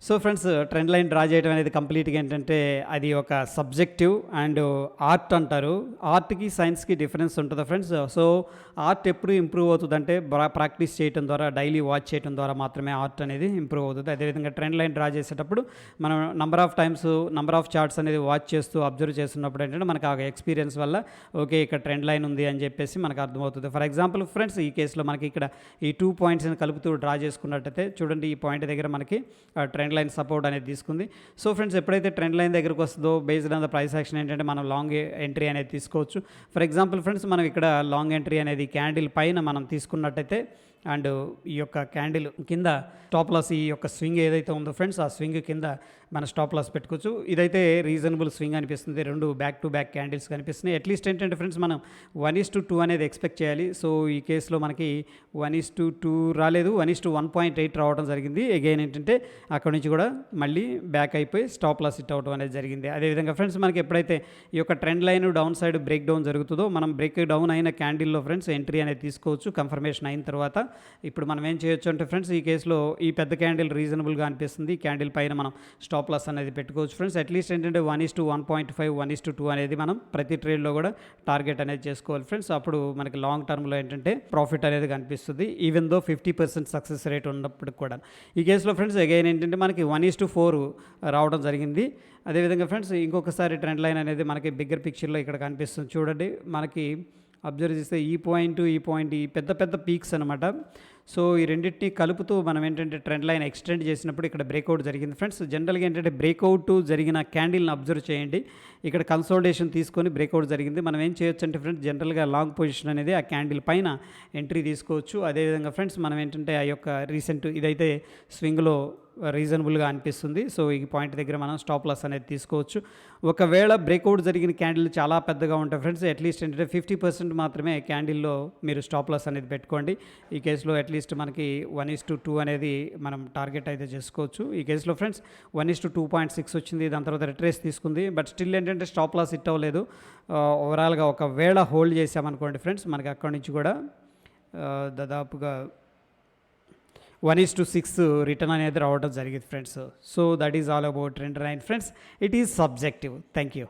So friends, trend line draw చేయడం అనేది కంప్లీట్గా ఏంటంటే అది ఒక సబ్జెక్టివ్ అండ్ ఆర్ట్ అంటారు. ఆర్ట్కి సైన్స్కి డిఫరెన్స్ ఉంటుంది ఫ్రెండ్స్. సో ఆర్ట్ ఎప్పుడు ఇంప్రూవ్ అవుతుందంటే ప్రాక్టీస్ చేయడం ద్వారా, డైలీ వాచ్ చేయడం ద్వారా మాత్రమే ఆర్ట్ అనేది ఇంప్రూవ్ అవుతుంది. అదేవిధంగా ట్రెండ్ లైన్ డ్రా చేసేటప్పుడు మనం number of times, number of charts అనేది వాచ్ చేస్తూ అబ్జర్వ్ చేస్తున్నప్పుడు ఏంటంటే మనకు ఆ ఎక్స్పీరియన్స్ వల్ల ఓకే ఇక్కడ ట్రెండ్ లైన్ ఉంది అని చెప్పేసి మనకు అర్థమవుతుంది. ఫర్ ఎగ్జాంపుల్ ఫ్రెండ్స్, ఈ కేసులో మనకి ఇక్కడ ఈ 2 పాయింట్స్ని కలుపుతూ డ్రా చేసుకున్నట్టయితే చూడండి, ఈ పాయింట్ దగ్గర మనకి ట్రెండ్ లైన్ సపోర్ట్ అనేది తీసుకుంది. సో ఫ్రెండ్స్, ఎప్పుడైతే ట్రెండ్ లైన్ దగ్గరకు వస్తుందో based on the price action ఏంటంటే మనం లాంగ్ ఎంట్రీ అనేది తీసుకోవచ్చు. ఫర్ ఎగ్జాంపుల్ ఫ్రెండ్స్, మనం ఇక్కడ లాంగ్ ఎంట్రీ అనేది క్యాండిల్ పైన మనం తీసుకున్నట్టయితే అండ్ ఈ యొక్క క్యాండిల్ కింద స్టాప్ లాస్, ఈ యొక్క స్వింగ్ ఏదైతే ఉందో ఫ్రెండ్స్, ఆ స్వింగ్ కింద మన స్టాప్ లాస్ పెట్టుకోవచ్చు. ఇదైతే రీజనబుల్ స్వింగ్ అనిపిస్తుంది. రెండు బ్యాక్ టు బ్యాక్ క్యాండిల్స్ కనిపిస్తున్నాయి. అట్లీస్ట్ ఏంటంటే ఫ్రెండ్స్, మనం 1:2 అనేది ఎక్స్పెక్ట్ చేయాలి. సో ఈ కేసులో మనకి 1:2 రాలేదు, 1:1.8 రావడం జరిగింది. అగైన్ ఏంటంటే అక్కడ నుంచి కూడా మళ్ళీ బ్యాక్ అయిపోయి స్టాప్ లాస్ హిట్ అవడం అనేది జరిగింది. అదేవిధంగా ఫ్రెండ్స్, మనకి ఎప్పుడైతే ఈ యొక్క trend line down side break down జరుగుతుందో మనం బ్రేక్ డౌన్ అయిన క్యాండిల్లో ఫ్రెండ్స్ ఎంట్రీ అనేది తీసుకోవచ్చు. కన్ఫర్మేషన్ అయిన తర్వాత ఇప్పుడు మనం ఏం చేయొచ్చు అంటే ఫ్రెండ్స్, ఈ కేసులో ఈ పెద్ద క్యాండిల్ రీజనబుల్గా అనిపిస్తుంది. క్యాండిల్ పైన మనం స్టాప్ లాస్ అనేది పెట్టుకోవచ్చు ఫ్రెండ్స్. అట్లీస్ట్ ఏంటంటే 1:1.5, 1:2 అనేది మనం ప్రతి ట్రేడ్లో కూడా టార్గెట్ అనేది చేసుకోవాలి ఫ్రెండ్స్. అప్పుడు మనకి లాంగ్ టర్మ్లో ఏంటంటే ప్రాఫిట్ అనేది కనిపిస్తుంది, ఈవెన్ దో 50% సక్సెస్ రేట్ ఉన్నప్పటికి కూడా. ఈ కేసులో ఫ్రెండ్స్ అగైన్ ఏంటంటే మనకి 1:4 రావడం జరిగింది. అదేవిధంగా ఫ్రెండ్స్, ఇంకొకసారి ట్రెండ్ లైన్ అనేది మనకి బిగ్గర్ పిక్చర్లో ఇక్కడ కనిపిస్తుంది. చూడండి, మనకి అబ్జర్వ్ చేస్తే ఈ పాయింట్ ఈ పెద్ద పెద్ద పీక్స్ అనమాట. సో ఈ రెండింటిని కలుపుతూ మనం ఏంటంటే ట్రెండ్ లైన్ ఎక్స్టెండ్ చేసినప్పుడు ఇక్కడ బ్రేక్అవుట్ జరిగింది ఫ్రెండ్స్. జనరల్గా ఏంటంటే బ్రేక్అవుట్ జరిగిన క్యాండిల్ని అబ్జర్వ్ చేయండి. ఇక్కడ కన్సోలిడేషన్ తీసుకొని బ్రేక్అవుట్ జరిగింది. మనం ఏం చేయొచ్చు అంటే ఫ్రెండ్స్, జనరల్గా లాంగ్ పొజిషన్ అనేది ఆ క్యాండిల్ పైన ఎంట్రీ తీసుకోవచ్చు. అదేవిధంగా ఫ్రెండ్స్, మనం ఏంటంటే ఆ యొక్క రీసెంట్ ఇదైతే స్వింగ్లో రీజనబుల్గా అనిపిస్తుంది. సో ఈ పాయింట్ దగ్గర మనం స్టాప్ లాస్ అనేది తీసుకోవచ్చు. ఒకవేళ బ్రేక్అవుట్ జరిగిన క్యాండిల్ చాలా పెద్దగా ఉంటాయి ఫ్రెండ్స్, అట్లీస్ట్ ఏంటంటే 50% మాత్రమే క్యాండిల్లో మీరు స్టాప్ లాస్ అనేది పెట్టుకోండి. ఈ కేసులో అట్లీస్ట్ మనకి 1:2 అనేది మనం టార్గెట్ అయితే చేసుకోవచ్చు. ఈ కేసులో ఫ్రెండ్స్ 1:2.6 వచ్చింది. దాని తర్వాత రిట్రేస్ తీసుకుంది. బట్ స్టిల్ ఏంటంటే స్టాప్ లాస్ హిట్ అవ్వలేదు. ఓవరాల్గా ఒకవేళ హోల్డ్ చేసామనుకోండి ఫ్రెండ్స్, మనకి అక్కడి నుంచి కూడా దాదాపుగా 1:6 రిటర్న్ అనేది రావడం జరిగింది friends. So that is all about trend line friends. It is subjective. Thank you.